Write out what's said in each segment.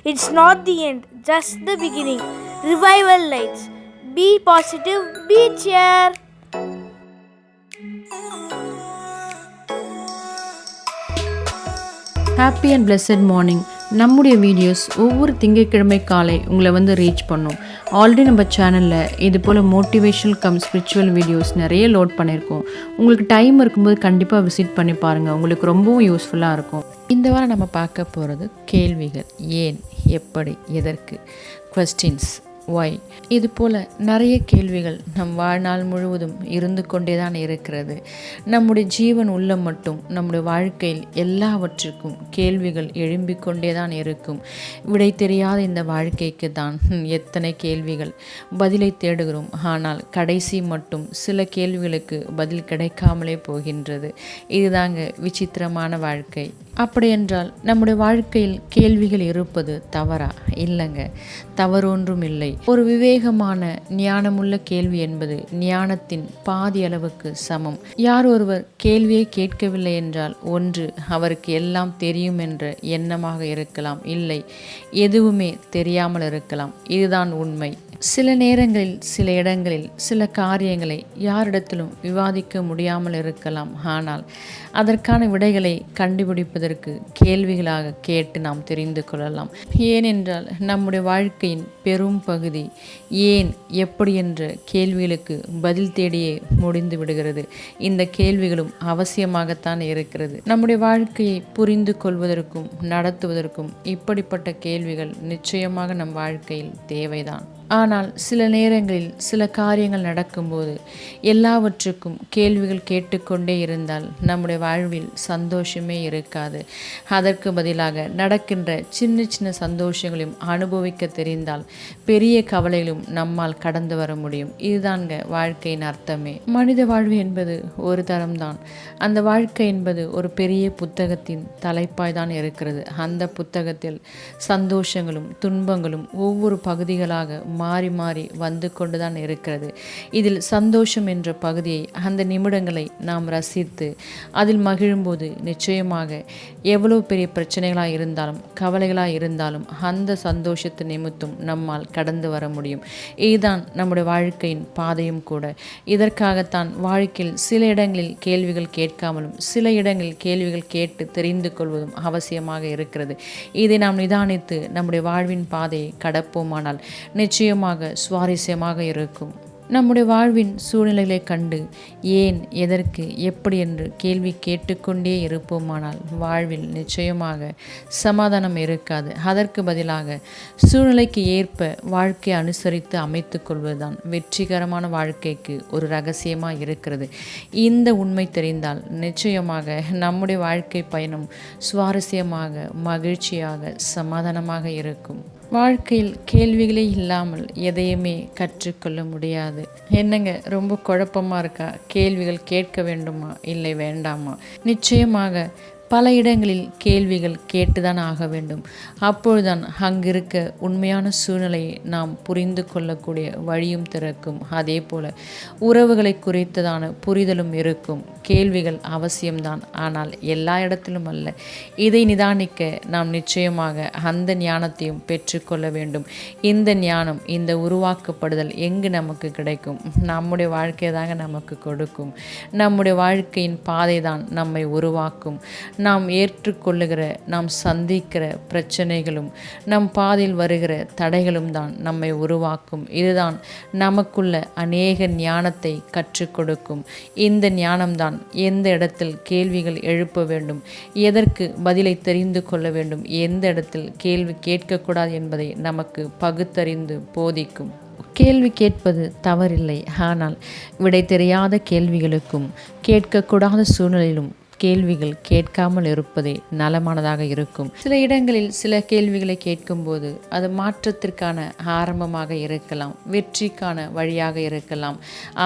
It's not the end, just the beginning. Revival lights. Be positive, be cheer. Happy and blessed morning. நம்முடைய videos ஒவ்வொரு திங்கட்கிழமை காலை உங்களை reach பண்ணும். Already நம்ம சேனலில் இது போல் மோட்டிவேஷனல் ஸ்பிரிச்சுவல் வீடியோஸ் நிறைய லோட் பண்ணியிருக்கோம். உங்களுக்கு டைம் இருக்கும்போது கண்டிப்பாக விசிட் பண்ணி பாருங்கள், உங்களுக்கு ரொம்பவும் யூஸ்ஃபுல்லாக இருக்கும். இந்த வாரம் நம்ம பார்க்க போகிறது கேள்விகள். ஏன், எப்படி, எதற்கு, கொஸ்டின்ஸ், ஒய். இது போல் நிறைய கேள்விகள் நம் வாழ்நாள் முழுவதும் இருந்து கொண்டே தான் இருக்கிறது. நம்முடைய ஜீவன் உள்ள மட்டும் நம்முடைய வாழ்க்கையில் எல்லாவற்றிற்கும் கேள்விகள் எழும்பிக் கொண்டே தான் இருக்கும். விடை தெரியாத இந்த வாழ்க்கைக்கு தான் எத்தனை கேள்விகள். பதிலை தேடுகிறோம், ஆனால் கடைசி மட்டும் சில கேள்விகளுக்கு பதில் கிடைக்காமலே போகின்றது. இதுதாங்க விசித்திரமான வாழ்க்கை. அப்படியென்றால் நம்முடைய வாழ்க்கையில் கேள்விகள் இருப்பது தவறா? இல்லைங்க, தவறு ஒன்றும் இல்லை. ஒரு விவேகமான ஞானமுள்ள கேள்வி என்பது ஞானத்தின் பாதி அளவுக்கு சமம். யார் ஒருவர் கேள்வியை கேட்கவில்லை என்றால் ஒன்று அவருக்கு எல்லாம் தெரியும் என்ற எண்ணமாக இருக்கலாம், இல்லை எதுவுமே தெரியாமல் இருக்கலாம். இதுதான் உண்மை. சில நேரங்களில் சில இடங்களில் சில காரியங்களை யாரிடத்திலும் விவாதிக்க முடியாமல் இருக்கலாம். ஆனால் அதற்கான விடைகளை கண்டுபிடிப்பதற்கு கேள்விகளாக கேட்டு நாம் தெரிந்து கொள்ளலாம். ஏனென்றால் நம்முடைய வாழ்க்கையின் பெரும் பகுதி ஏன், எப்படி என்ற கேள்விகளுக்கு பதில் தேடியே முடிந்து விடுகிறது. இந்த கேள்விகளும் அவசியமாகத்தான் இருக்கிறது. நம்முடைய வாழ்க்கையை புரிந்து கொள்வதற்கும் நடத்துவதற்கும் இப்படிப்பட்ட கேள்விகள் நிச்சயமாக நம் வாழ்க்கையில் தேவைதான். ஆனால் சில நேரங்களில் சில காரியங்கள் நடக்கும்போது எல்லாவற்றுக்கும் கேள்விகள் கேட்டுக்கொண்டே இருந்தால் நம்முடைய வாழ்வில் சந்தோஷமே இருக்காது. அதற்கு பதிலாக நடக்கின்ற சின்ன சின்ன சந்தோஷங்களையும் அனுபவிக்க தெரிந்தால் பெரிய கவலைகளும் நம்மால் கடந்து வர முடியும். இதுதாங்க வாழ்க்கையின் அர்த்தமே. மனித வாழ்வு என்பது ஒரு தரம்தான். அந்த வாழ்க்கை என்பது ஒரு பெரிய புத்தகத்தின் தலைப்பாய் தான் இருக்கிறது. அந்த புத்தகத்தில் சந்தோஷங்களும் துன்பங்களும் ஒவ்வொரு பகுதிகளாக மாறி மாறி வந்து கொண்டுதான் இருக்கிறது. இதில் சந்தோஷம் என்ற பகுதியை, அந்த நிமிடங்களை நாம் ரசித்து அதில் மகிழும்போது நிச்சயமாக எவ்வளவு பெரிய பிரச்சனைகளாக இருந்தாலும் கவலைகளாக இருந்தாலும் அந்த சந்தோஷத்தை நிமித்தம் நம்மால் கடந்து வர முடியும். இதுதான் நம்முடைய வாழ்க்கையின் பாதையும் கூட. இதற்காகத்தான் வாழ்க்கையில் சில இடங்களில் கேள்விகள் கேட்காமலும் சில இடங்களில் கேள்விகள் கேட்டு தெரிந்து கொள்வதும் அவசியமாக இருக்கிறது. இதை நாம் நிதானித்து நம்முடைய வாழ்வின் பாதையை கடப்போமானால் நிச்சயமாக சுவாரஸ்யமாக இருக்கும். நம்முடைய வாழ்வின் சூழ்நிலைகளை கண்டு ஏன், எதற்கு, எப்படி என்று கேள்வி கேட்டுக்கொண்டே இருப்போமானால் வாழ்வில் நிச்சயமாக சமாதானம் இருக்காது. அதற்கு பதிலாக சூழ்நிலைக்கு ஏற்ப வாழ்க்கையை அனுசரித்து அமைத்து கொள்வதுதான் வெற்றிகரமான வாழ்க்கைக்கு ஒரு ரகசியமாக இருக்கிறது. இந்த உண்மை தெரிந்தால் நிச்சயமாக நம்முடைய வாழ்க்கை பயணம் சுவாரஸ்யமாக, மகிழ்ச்சியாக, சமாதானமாக இருக்கும். வாழ்க்கையில் கேள்விகளே இல்லாமல் எதையுமே கற்றுக்கொள்ள முடியாது. என்னங்க, ரொம்ப குழப்பமாக இருக்கா? கேள்விகள் கேட்க வேண்டுமா, இல்லை வேண்டாமா? நிச்சயமாக பல இடங்களில் கேள்விகள் கேட்டுதான் ஆக வேண்டும். அப்பொழுதுதான் அங்கிருக்க உண்மையான சூழ்நிலையை நாம் புரிந்து கொள்ளக்கூடிய வழியும் திறக்கும். அதே போல உறவுகளை குறித்ததான புரிதலும் இருக்கும். கேள்விகள் அவசியம்தான், ஆனால் எல்லா இடத்திலும் அல்ல. இதை நிதானிக்க நாம் நிச்சயமாக அந்த ஞானத்தையும் பெற்றுக்கொள்ள வேண்டும். இந்த ஞானம், இந்த உருவாக்கப்படுதல் எங்கு நமக்கு கிடைக்கும்? நம்முடைய வாழ்க்கை தாங்க நமக்கு கொடுக்கும். நம்முடைய வாழ்க்கையின் பாதை தான் நம்மை உருவாக்கும். நாம் ஏற்றுக்கொள்ளுகிற, நாம் சந்திக்கிற பிரச்சனைகளும் நம் பாதையில் வருகிற தடைகளும் தான் நம்மை உருவாக்கும். இதுதான் நமக்குள்ள அநேக ஞானத்தை கற்றுக் கொடுக்கும். இந்த ஞானம்தான் எந்த இடத்தில் கேள்விகள் எழுப்ப வேண்டும், எதற்கு பதிலை தெரிந்து கொள்ள வேண்டும், எந்த இடத்தில் கேள்வி கேட்கக்கூடாது என்பதை நமக்கு பகுத்தறிந்து போதிக்கும். கேள்வி கேட்பது தவறில்லை. ஆனால் விடை தெரியாத கேள்விகளுக்கும் கேட்கக்கூடாத சூழ்நிலையிலும் கேள்விகள் கேட்காமல் இருப்பதே நலமானதாக இருக்கும். சில இடங்களில் சில கேள்விகளை கேட்கும்போது அது மாற்றத்திற்கான ஆரம்பமாக இருக்கலாம், வெற்றிக்கான வழியாக இருக்கலாம்.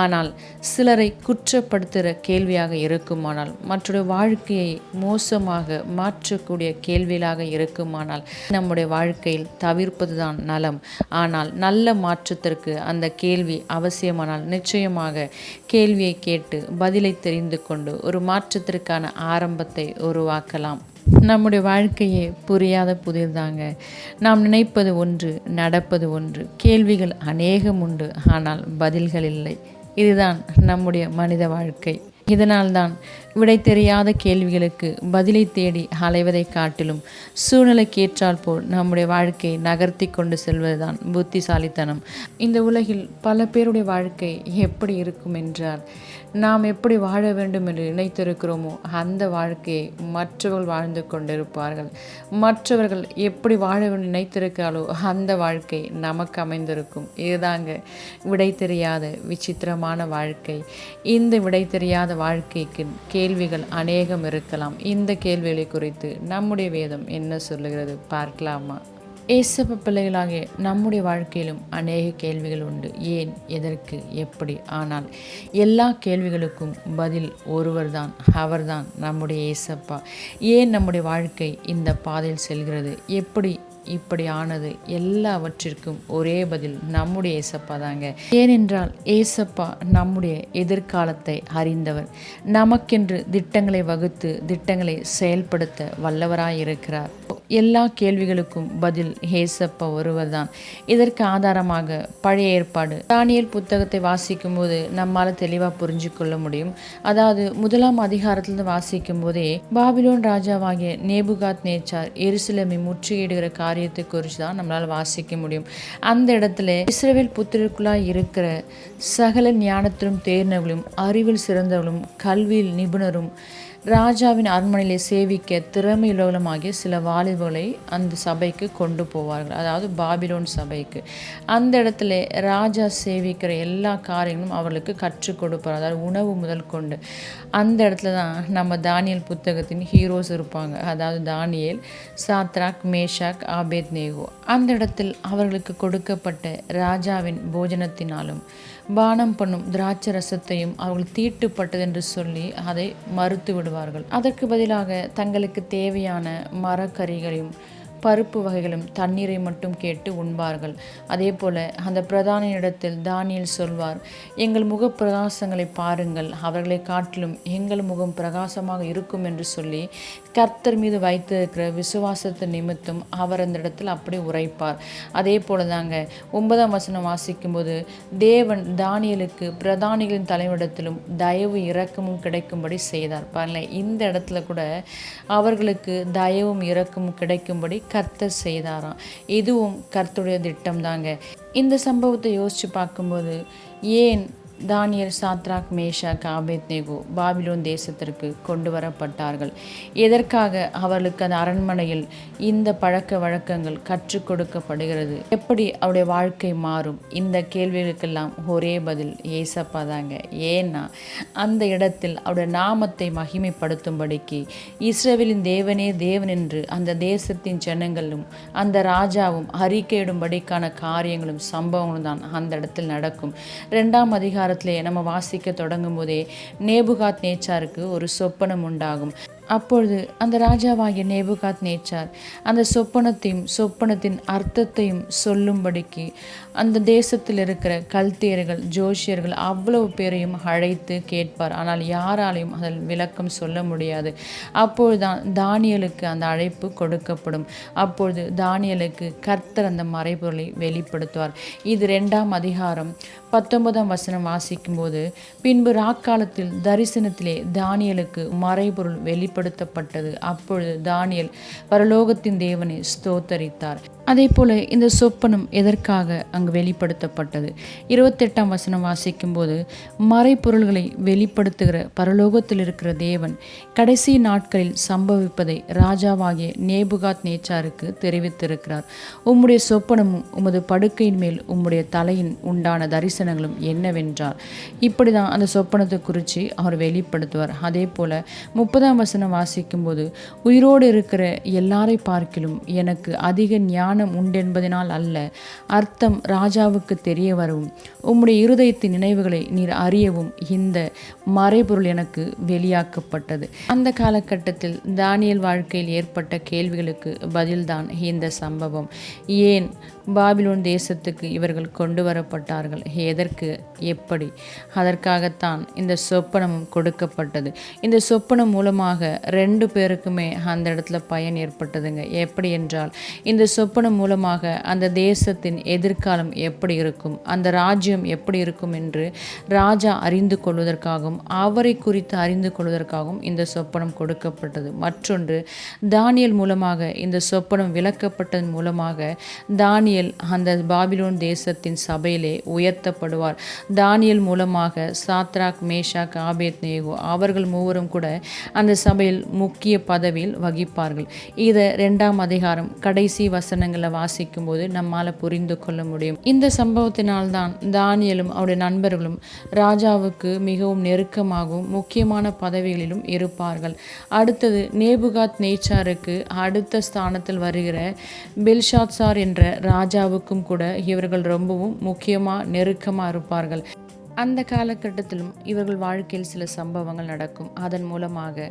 ஆனால் சிலரை குற்றப்படுத்துகிற கேள்வியாக இருக்குமானால், மற்றொரு வாழ்க்கையை மோசமாக மாற்றக்கூடிய கேள்விகளாக இருக்குமானால் நம்முடைய வாழ்க்கையில் தவிர்ப்பதுதான் நலம். ஆனால் நல்ல மாற்றத்திற்கு அந்த கேள்வி அவசியமானால் நிச்சயமாக கேள்வியை கேட்டு பதிலை தெரிந்து கொண்டு ஒரு மாற்றத்திற்கான ஆரம்பத்தை உருவாக்கலாம். நம்முடைய வாழ்க்கையே புரியாத புதிர் தாங்க. நாம் நினைப்பது ஒன்று, நடப்பது ஒன்று, கேள்விகள் அநேகம் உண்டு, ஆனால் பதில்கள் இல்லை. இதுதான் நம்முடைய மனித வாழ்க்கை. இதனால்தான் விடை தெரியாத கேள்விகளுக்கு பதிலை தேடி அலைவதை காட்டிலும் சூழ்நிலைக்கேற்றால் போல் நம்முடைய வாழ்க்கையை நகர்த்தி கொண்டு செல்வதுதான் புத்திசாலித்தனம். இந்த உலகில் பல பேருடைய வாழ்க்கை எப்படி இருக்கும் என்றால், நாம் எப்படி வாழ வேண்டும் என்று நினைத்திருக்கிறோமோ அந்த வாழ்க்கையை மற்றவர்கள் வாழ்ந்து கொண்டிருப்பார்கள். மற்றவர்கள் எப்படி வாழ வேண்டும் நினைத்திருக்கிறாளோ அந்த வாழ்க்கை நமக்கு அமைந்திருக்கும். இதுதாங்க விடை தெரியாத விசித்திரமான வாழ்க்கை. இந்த விடை தெரியாத வாழ்க்கைக்கு கேள்விகள் அநேகம் இருக்கலாம். இந்த கேள்விகளை குறித்து நம்முடைய வேதம் என்ன சொல்லுகிறது பார்க்கலாமா? ஏசப்ப பிள்ளைகளாகிய நம்முடைய வாழ்க்கையிலும் அநேக கேள்விகள் உண்டு. ஏன், எதற்கு, எப்படி? ஆனால் எல்லா கேள்விகளுக்கும் பதில் ஒருவர்தான், அவர்தான் நம்முடைய ஏசப்பா. ஏன் நம்முடைய வாழ்க்கை இந்த பாதையில் செல்கிறது, எப்படி இப்படி ஆனது, எல்லாவற்றிற்கும் ஒரே பதில் நம்முடைய ஏசப்பா தாங்க. ஏனென்றால் ஏசப்பா நம்முடைய எதிர்காலத்தை அறிந்தவர். நமக்கென்று திட்டங்களை வகுத்து திட்டங்களை செயல்படுத்த வல்லவராய் இருக்கிறார். எல்லா கேள்விகளுக்கும் பதில் ஏசப்பா ஒருவர் தான். இதற்கு ஆதாரமாக பழைய ஏற்பாடு தானியேல் புத்தகத்தை வாசிக்கும் போது நம்மால் தெளிவாக புரிஞ்சு கொள்ள முடியும். அதாவது 1ஆம் அதிகாரத்திலிருந்து வாசிக்கும் போதே பாபிலோன் ராஜாவாகிய நேபுகாத் நேச்சார் எருசலேமை முற்றுகையிடுகிற காரியத்தை குறித்து தான் நம்மளால் வாசிக்க முடியும். அந்த இடத்துல இஸ்ரவேல் புத்திரருக்குள்ளாய் இருக்கிற சகல ஞானத்திலும் தேர்ந்தவர்களும் அறிவில் சிறந்தவர்களும் கல்வியில் நிபுணரும் ராஜாவின் அரண்மனையிலே சேவிக்க திறமையுள்ளவர்களுமாகிய சில வாலிபர்களை அந்த சபைக்கு கொண்டு போவார்கள். அதாவது பாபிலோன் சபைக்கு. அந்த இடத்துல ராஜா சேவிக்கிற எல்லா காரியங்களும் அவர்களுக்கு கற்றுக் கொடுப்பார். அதாவது உணவு முதல் கொண்டு. அந்த இடத்துல தான் நம்ம தானியேல் புத்தகத்தின் ஹீரோஸ் இருப்பாங்க. அதாவது தானியேல், சாத்ராக், மேஷாக், ஆபேத்நேகோ. அந்த இடத்தில் அவர்களுக்கு கொடுக்கப்பட்ட ராஜாவின் போஜனத்தினாலும் பானம் பண்ணும் திராட்சை ரசத்தையும் அவர்கள் தீட்டுப்பட்டதென்று சொல்லி அதை மறுத்து விடுவார்கள். அதற்கு பதிலாக தங்களுக்கு தேவையான மரக்கறிகளையும் பருப்பு வகைகளும் தண்ணீரை மட்டும் கேட்டு உண்பார்கள். அதே போல அந்த பிரதானியிடத்தில் தானியேல் சொல்வார், எங்கள் முக பிரகாசங்களை பாருங்கள், அவர்களை காட்டிலும் எங்கள் முகம் பிரகாசமாக இருக்கும் என்று சொல்லி கர்த்தர் மீது வைத்திருக்கிற விசுவாசத்து நிமித்தம் அவர் அந்த இடத்தில் அப்படி உரைப்பார். அதே போல தாங்க 9ஆம் வசனம் வாசிக்கும்போது தேவன் தானியேலுக்கு பிரதானிகளின் தலைவரிடத்திலும் தயவு இரக்கமும் கிடைக்கும்படி செய்தார். பாருங்களேன், இந்த இடத்துல கூட அவர்களுக்கு தயவும் இரக்கமும் கிடைக்கும்படி கர்த்தர் செய்தாராம். இதுவும் கர்த்தருடைய திட்டம் தாங்க. இந்த சம்பவத்தை யோசித்து பார்க்கும்போது ஏன் தானியேல், சாத்ராக், மேஷாக், ஆபேத்நேகோ பாபிலோன் தேசத்திற்கு கொண்டு வரப்பட்டார்கள்? எதற்காக அவர்களுக்கு அந்த அரண்மனையில் இந்த பழக்க வழக்கங்கள் கற்றுக் கொடுக்கப்படுகிறது? எப்படி அவருடைய வாழ்க்கை மாறும்? இந்த கேள்விகளுக்கெல்லாம் ஒரே பதில் ஏசப்பா தாங்க. ஏன்னா அந்த இடத்தில் அவருடைய நாமத்தை மகிமைப்படுத்தும்படிக்கு இஸ்ரவேலின் தேவனே தேவன் என்று அந்த தேசத்தின் ஜனங்களும் அந்த ராஜாவும் அறிக்கையிடும்படிக்கான காரியங்களும் சம்பவங்களும் தான் அந்த இடத்தில் நடக்கும். 2ஆம் அதிகாரத்திலே நம்ம வாசிக்க தொடங்கும் போதே நேபுகாத் நேச்சாருக்கு ஒரு சொப்பனம் உண்டாகும். அப்பொழுது அந்த ராஜாவாகிய நேபுகாத் நேச்சார் அந்த சொப்பனத்தின் அர்த்தத்தையும் சொல்லும்படிக்கு அந்த தேசத்தில் இருக்கிற கல்தேயர்கள், ஜோஷியர்கள் அவ்வளவு பேரையும் அழைத்து கேட்பார். ஆனால் யாராலையும் அதில் விளக்கம் சொல்ல முடியாது. அப்பொழுதுதான் தானியேலுக்கு அந்த அழைப்பு கொடுக்கப்படும். அப்பொழுது தானியேலுக்கு கர்த்தர் அந்த மறைபொருளை வெளிப்படுத்துவார். இது 2ஆம் அதிகாரம் 19ஆம் வசனம் வாசிக்கும்போது, பின்பு ராக்காலத்தில் தரிசனத்திலே தானியேலுக்கு மறைபொருள் வெளிப்படுத்தப்பட்டது. அப்பொழுது தானியேல் பரலோகத்தின் தேவனை ஸ்தோத்தரித்தார். அதே போல இந்த சொப்பனம் எதற்காக அங்கு வெளிப்படுத்தப்பட்டது? 28ஆம் வசனம் வாசிக்கும்போது, மறைப்பொருள்களை வெளிப்படுத்துகிற பரலோகத்தில் இருக்கிற தேவன் கடைசி நாட்களில் சம்பவிப்பதை ராஜாவாகிய நேபுகாத் நேச்சாருக்கு தெரிவித்திருக்கிறார். உம்முடைய சொப்பனமும் உமது படுக்கையின் மேல் உம்முடைய தலையின் உண்டான தரிசனங்களும் என்னவென்றார். இப்படி தான் அந்த சொப்பனத்தை குறித்து அவர் வெளிப்படுத்துவார். அதே போல 30ஆம் வசனம் வாசிக்கும்போது, உயிரோடு இருக்கிற எல்லாரை பார்க்கிலும் எனக்கு அதிக ஞானம் உண்டென்பதனால் அல்ல, அர்த்தம் ராஜாவுக்கு தெரிய வரவும் உம்முடைய இருதயத்தின் நினைவுகளை நீர் அறியவும் இந்த மறைபொருள் எனக்கு வெளியாக்கப்பட்டது. அந்த காலகட்டத்தில் தானியேல் வாழ்க்கையில் ஏற்பட்ட கேள்விகளுக்கு பதில்தான் இந்த சம்பவம். ஏன் பாபிலோன் தேசத்துக்கு இவர்கள் கொண்டு வரப்பட்டார்கள், எதற்கு, எப்படி? அதற்காகத்தான் இந்த சொப்பனமும் கொடுக்கப்பட்டது. இந்த சொப்பனம் மூலமாக 2 பேருக்குமே அந்த இடத்துல பயன் ஏற்பட்டதுங்க. எப்படி என்றால், இந்த சொப்பனம் மூலமாக அந்த தேசத்தின் எதிர்காலம் எப்படி இருக்கும், அந்த ராஜ்யம் எப்படி இருக்கும் என்று ராஜா அறிந்து கொள்வதற்காகவும் அவரை குறித்து அறிந்து கொள்வதற்காகவும் இந்த சொப்பனம் கொடுக்கப்பட்டது. மற்றொன்று, தானியேல் மூலமாக இந்த சொப்பனம் விளக்கப்பட்டதன் மூலமாக தானியேல் அந்த பாபிலோன் தேசத்தின் சபையிலே உயர்த்தப்படுவார். தானியேல் மூலமாக சாத்ராக், மேஷாக், ஆபேத்நேகோ அவர்கள் மூவரும் கூட அந்த சபையில் முக்கிய பதவியில் வகிப்பார்கள். இதை 2ஆம் அதிகாரம் கடைசி வசனங்களை வாசிக்கும் போது நம்மால் புரிந்து கொள்ள முடியும். இந்த சம்பவத்தினால்தான் தானியேலும் அவருடைய நண்பர்களும் ராஜாவுக்கு மிகவும் நெருக்கமாகவும் முக்கியமான பதவிகளிலும் இருப்பார்கள். அடுத்தது, நேபுகாத் நேச்சாருக்கு அடுத்த ஸ்தானத்தில் வருகிற பெல்ஷாத்சார் என்ற ராஜாவுக்கும் கூட இவர்கள் ரொம்பவும் முக்கியமாக நெருக்கமாக இருப்பார்கள். அந்த காலகட்டத்திலும் இவர்கள் வாழ்க்கையில் சில சம்பவங்கள் நடக்கும். அதன் மூலமாக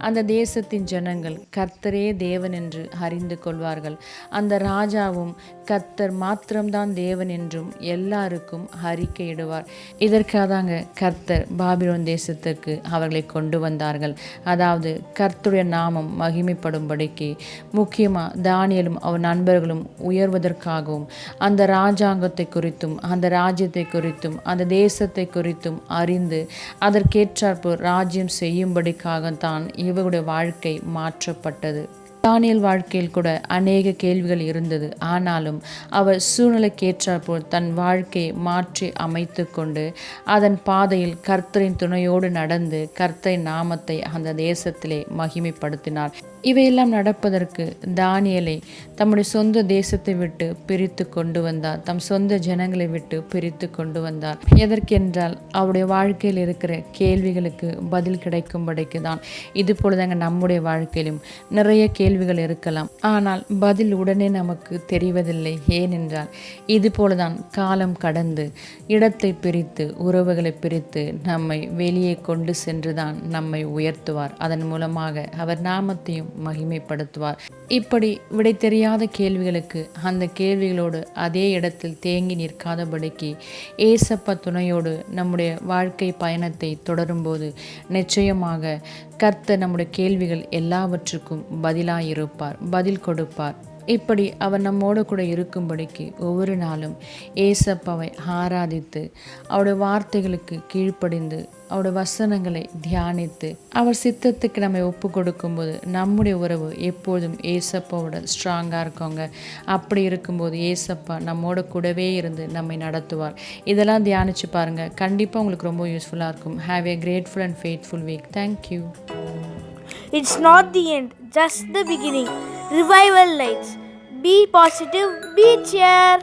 அந்த தேசத்தின் ஜனங்கள் கர்த்தரே தேவன் என்று அறிந்து கொள்வார்கள். அந்த ராஜாவும் கர்த்தர் மாத்திரம்தான் தேவன் என்றும் எல்லாருக்கும் அறிக்கையிடுவார். இதற்காக கர்த்தர் பாபிலோன் தேசத்திற்கு அவர்களை கொண்டு வந்தார்கள். அதாவது கர்த்தருடைய நாமம் மகிமைப்படும்படிக்கு முக்கியமாக தானியேலும் அவர் நண்பர்களும் உயர்வதற்காகவும் அந்த ராஜாங்கத்தை குறித்தும் அந்த ராஜ்யத்தை குறித்தும் அந்த தேசத்தை குறித்தும் அறிந்து அதற்கேற்றாற்போல் ராஜ்யம் செய்யும்படிக்காகத்தான் இவருடைய வாழ்க்கை மாற்றப்பட்டது. தானியேல் வாழ்க்கையில் கூட அநேக கேள்விகள் இருந்தது. ஆனாலும் அவர் சூழ்நிலைக்கேற்றாற்போல் தன் வாழ்க்கையை மாற்றி அமைத்து கொண்டு அதன் பாதையில் கர்த்தரின் துணையோடு நடந்து கர்த்தரின் நாமத்தை அந்த தேசத்திலே மகிமைப்படுத்தினார். இவையெல்லாம் நடப்பதற்கு தானியேலை தம்முடைய சொந்த தேசத்தை விட்டு பிரித்து கொண்டு வந்தார். தம் சொந்த ஜனங்களை விட்டு பிரித்து கொண்டு வந்தார். எதற்கென்றால் அவருடைய வாழ்க்கையில் இருக்கிற கேள்விகளுக்கு பதில் கிடைக்கும்படிக்கு தான். இது போலதாங்க நம்முடைய வாழ்க்கையிலும் நிறைய கேள்விகள் இருக்கலாம். ஆனால் பதில் உடனே நமக்கு தெரிவதில்லை. ஏனென்றால் இது போலதான் காலம் கடந்து இடத்தை பிரித்து உறவுகளை பிரித்து நம்மை வெளியே கொண்டு சென்றுதான் நம்மை உயர்த்துவார். அதன் மூலமாக அவர் நாமத்தையும் மகிமைப்படுத்துவார். இப்படி விடை தெரியாத கேள்விகளுக்கு அந்த கேள்விகளோடு அதே இடத்தில் தேங்கி நிற்காதபடிக்கு ஏசப்பா துணையோடு நம்முடைய வாழ்க்கை பயணத்தை தொடரும்போது நிச்சயமாக கர்த்தர் நம்முடைய கேள்விகள் எல்லாவற்றுக்கும் பதிலாயிருப்பார், பதில் கொடுப்பார். இப்படி அவர் நம்மோடு கூட இருக்கும்படிக்கு ஒவ்வொரு நாளும் ஏசப்பாவை ஆராதித்து அவருடைய வார்த்தைகளுக்கு கீழ்ப்படிந்து அவருடைய வசனங்களை தியானித்து அவர் சித்தத்துக்கு நம்ம ஒப்பு கொடுக்கும்போது நம்முடைய உறவு எப்போதும் ஏசப்பாவோட ஸ்ட்ராங்காக இருக்கோங்க. அப்படி இருக்கும்போது ஏசப்பா நம்மோட கூடவே இருந்து நம்மை நடத்துவார். இதெல்லாம் தியானித்து பாருங்கள். கண்டிப்பாக உங்களுக்கு ரொம்ப யூஸ்ஃபுல்லாக இருக்கும். Have a grateful and faithful week. Thank you. It's not the end, just the beginning. Revival lights. Be positive, be cheer.